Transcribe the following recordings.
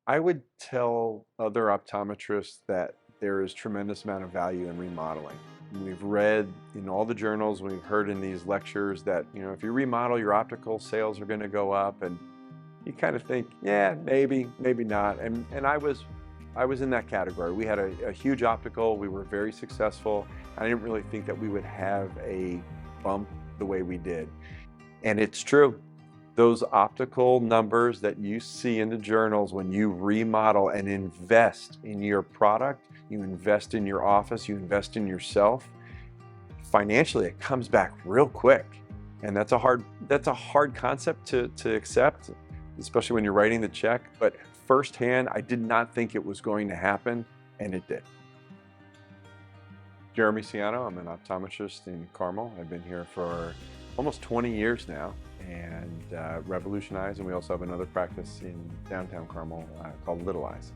I would tell other optometrists that there is tremendous amount of value in remodeling. We've read in all the journals, we've heard in these lectures that, if you remodel, your optical sales are going to go up, and you kind of think, yeah, maybe, maybe not. And I was in that category. We had a huge optical. We were very successful. I didn't really think that we would have a bump the way we did. And it's true. Those optical numbers that you see in the journals when you remodel and invest in your product, you invest in your office, you invest in yourself, financially it comes back real quick. And that's a hard concept to accept, especially when you're writing the check. But firsthand, I did not think it was going to happen, and it did. Dr Ciano, I'm an optometrist in Carmel. I've been here for almost 20 years now, and RevolutionEYES, and we also have another practice in downtown Carmel called Little Eyes.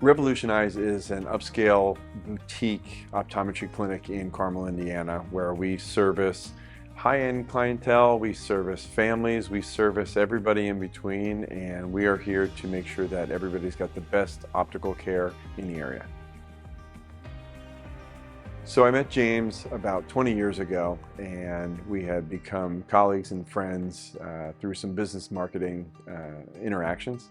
RevolutionEYES is an upscale boutique optometry clinic in Carmel, Indiana, where we service high-end clientele, we service families, we service everybody in between, and we are here to make sure that everybody's got the best optical care in the area. So I met James about 20 years ago, and we had become colleagues and friends through some business marketing interactions.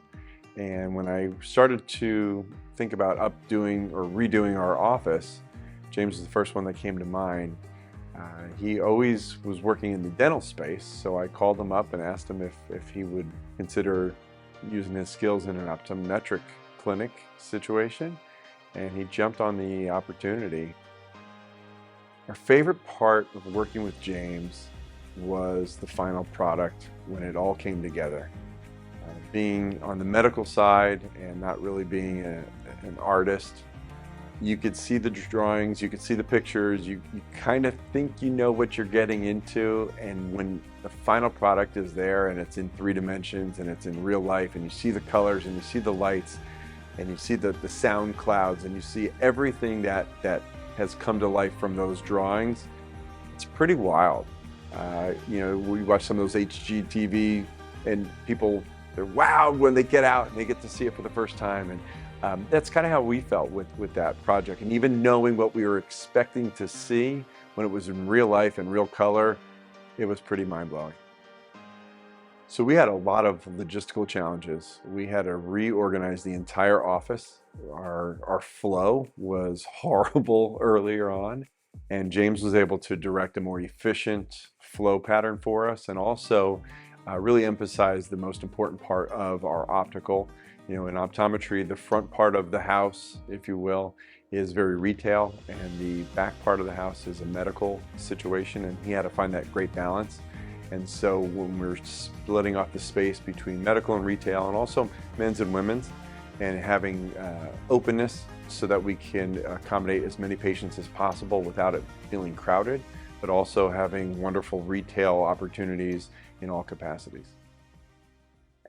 And when I started to think about updoing or redoing our office, James was the first one that came to mind. He always was working in the dental space, so I called him up and asked him if he would consider using his skills in an optometric clinic situation, and he jumped on the opportunity. Our favorite part of working with James was the final product when it all came together. Being on the medical side and not really being an artist, you could see the drawings, you could see the pictures, you kind of think you know what you're getting into, and when the final product is there and it's in 3 dimensions and it's in real life, and you see the colors and you see the lights and you see the sound clouds and you see everything that has come to life from those drawings, it's pretty wild. We watch some of those HGTV, and people, they're wowed when they get out and they get to see it for the first time. And that's kind of how we felt with that project. And even knowing what we were expecting to see when it was in real life and real color, it was pretty mind-blowing. So we had a lot of logistical challenges. We had to reorganize the entire office. Our flow was horrible earlier on, and James was able to direct a more efficient flow pattern for us, and also really emphasize the most important part of our optical. In optometry, the front part of the house, if you will, is very retail, and the back part of the house is a medical situation, and he had to find that great balance. And so when we're splitting off the space between medical and retail, and also men's and women's, and having openness so that we can accommodate as many patients as possible without it feeling crowded, but also having wonderful retail opportunities in all capacities.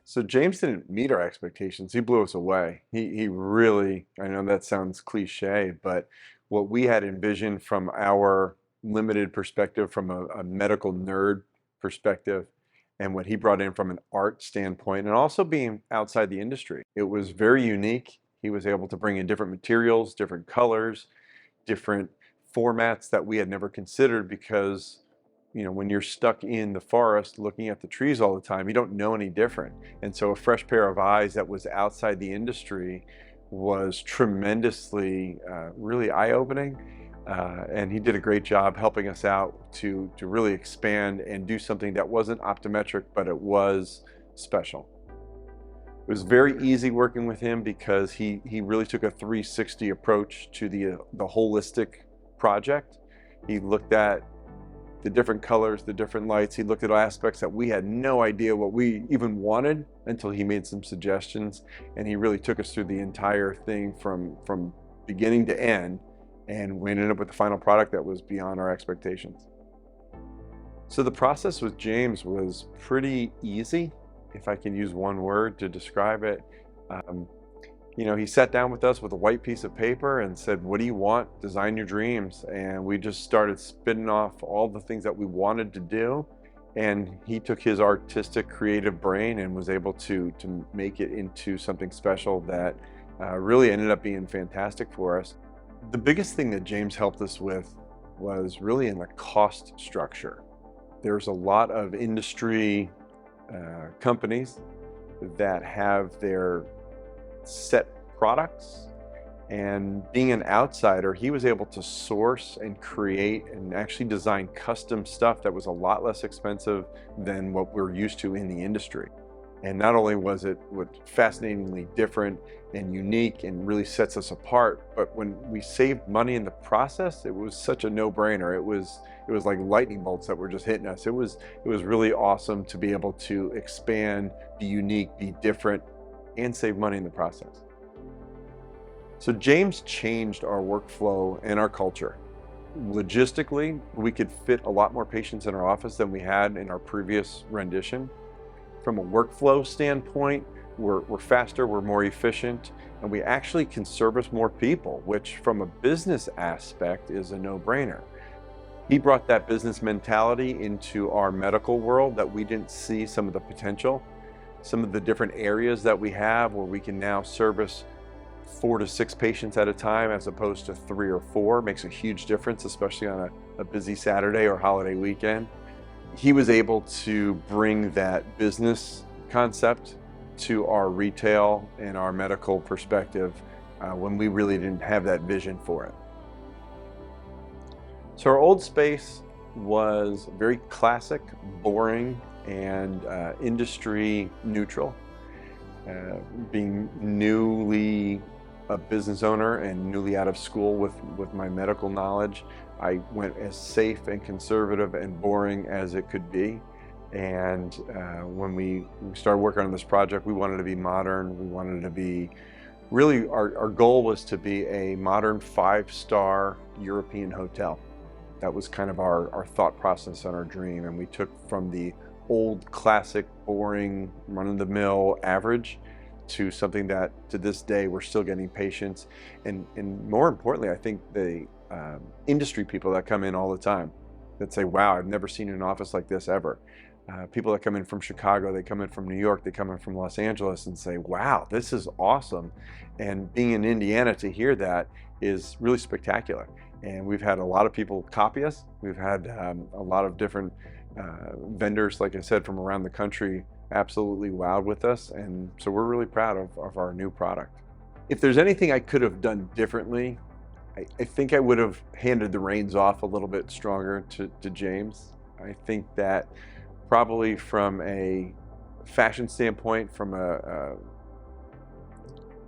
So James didn't meet our expectations. He blew us away. He really, I know that sounds cliche, but what we had envisioned from our limited perspective, from a medical nerd perspective, and what he brought in from an art standpoint, and also being outside the industry, it was very unique. He was able to bring in different materials, different colors, different formats that we had never considered, because when you're stuck in the forest looking at the trees all the time, you don't know any different. And so a fresh pair of eyes that was outside the industry was tremendously really eye-opening. And he did a great job helping us out to really expand and do something that wasn't optometric, but it was special. It was very easy working with him because he really took a 360 approach to the holistic project. He looked at the different colors, the different lights. He looked at aspects that we had no idea what we even wanted until he made some suggestions, and he really took us through the entire thing from beginning to end. And we ended up with the final product that was beyond our expectations. So the process with James was pretty easy, if I can use one word to describe it. He sat down with us with a white piece of paper and said, "What do you want? Design your dreams." And we just started spitting off all the things that we wanted to do. And he took his artistic, creative brain and was able to make it into something special that really ended up being fantastic for us. The biggest thing that James helped us with was really in the cost structure. There's a lot of industry companies that have their set products, and being an outsider, he was able to source and create and actually design custom stuff that was a lot less expensive than what we're used to in the industry. And not only was it fascinatingly different and unique and really sets us apart, but when we saved money in the process, it was such a no-brainer. It was like lightning bolts that were just hitting us. It was really awesome to be able to expand, be unique, be different, and save money in the process. So James changed our workflow and our culture. Logistically, we could fit a lot more patients in our office than we had in our previous rendition. From a workflow standpoint, we're faster, we're more efficient, and we actually can service more people, which from a business aspect is a no-brainer. He brought that business mentality into our medical world that we didn't see some of the potential, some of the different areas that we have where we can now service 4 to 6 patients at a time as opposed to 3 or 4 makes a huge difference, especially on a busy Saturday or holiday weekend. He was able to bring that business concept to our retail and our medical perspective when we really didn't have that vision for it. So our old space was very classic, boring, and industry neutral. Being newly a business owner and newly out of school with my medical knowledge, I went as safe and conservative and boring as it could be. And when we started working on this project, we wanted to be modern. We wanted to be really, our goal was to be a modern 5-star European hotel. That was kind of our thought process and our dream. And we took from the old, classic, boring, run-of-the-mill average to something that to this day we're still getting patients. And more importantly, I think the industry people that come in all the time that say, wow, I've never seen an office like this ever. People that come in from Chicago, they come in from New York, they come in from Los Angeles and say, wow, this is awesome. And being in Indiana, to hear that is really spectacular. And we've had a lot of people copy us. We've had a lot of different vendors, like I said, from around the country absolutely wowed with us. And so we're really proud of our new product. If there's anything I could have done differently, I think I would have handed the reins off a little bit stronger to James. I think that probably from a fashion standpoint, from a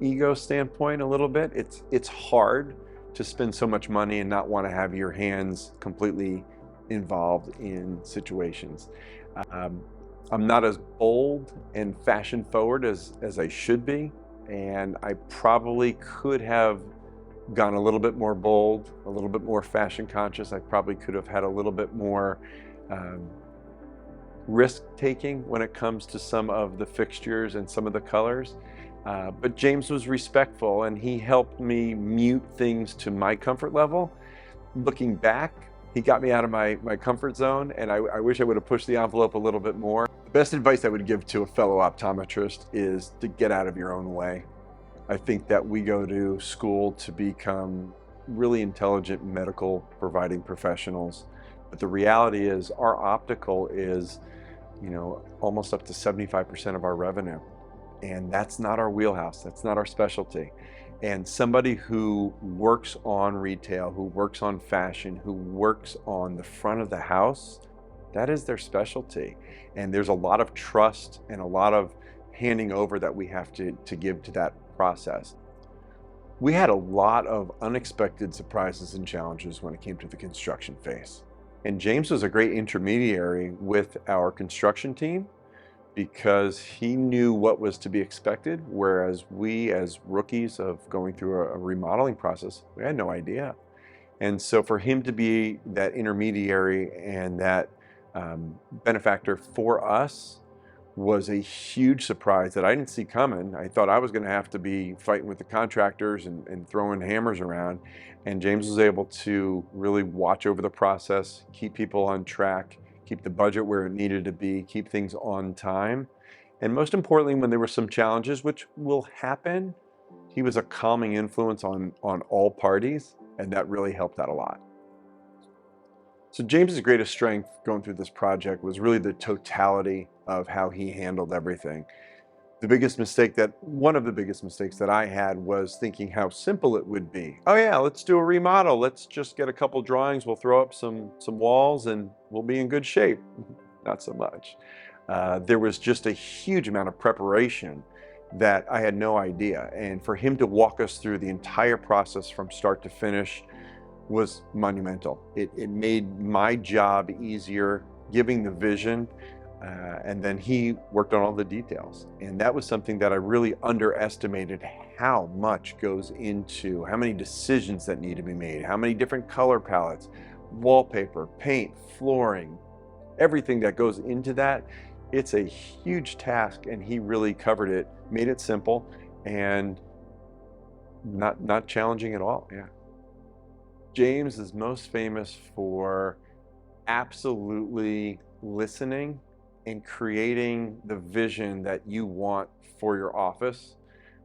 ego standpoint a little bit, it's hard to spend so much money and not want to have your hands completely involved in situations. I'm not as bold and fashion forward as I should be, and I probably could have gone a little bit more bold, a little bit more fashion conscious. I probably could have had a little bit more risk taking when it comes to some of the fixtures and some of the colors. But James was respectful and he helped me mute things to my comfort level. Looking back, he got me out of my comfort zone, and I wish I would have pushed the envelope a little bit more. The best advice I would give to a fellow optometrist is to get out of your own way. I think that we go to school to become really intelligent medical providing professionals, but the reality is our optical is, almost up to 75% of our revenue. And that's not our wheelhouse, that's not our specialty. And somebody who works on retail, who works on fashion, who works on the front of the house, that is their specialty. And there's a lot of trust and a lot of handing over that we have to give to that process. We had a lot of unexpected surprises and challenges when it came to the construction phase. And James was a great intermediary with our construction team, because he knew what was to be expected, whereas we as rookies of going through a remodeling process, we had no idea. And so for him to be that intermediary and that benefactor for us was a huge surprise that I didn't see coming. I thought I was going to have to be fighting with the contractors and throwing hammers around. And James was able to really watch over the process, keep people on track, keep the budget where it needed to be, keep things on time. And most importantly, when there were some challenges, which will happen, he was a calming influence on all parties, and that really helped out a lot. So James's greatest strength going through this project was really the totality of how he handled everything. One of the biggest mistakes that I had was thinking how simple it would be. Oh yeah, let's do a remodel. Let's just get a couple drawings. We'll throw up some walls and we'll be in good shape. Not so much. There was just a huge amount of preparation that I had no idea. And for him to walk us through the entire process from start to finish was monumental. It made my job easier, giving the vision. And then he worked on all the details. And that was something that I really underestimated, how much goes into, how many decisions that need to be made, how many different color palettes, wallpaper, paint, flooring, everything that goes into that. It's a huge task, and he really covered it, made it simple and not challenging at all. Yeah. James is most famous for absolutely listening and creating the vision that you want for your office,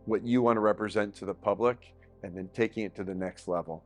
what you want to represent to the public, and then taking it to the next level.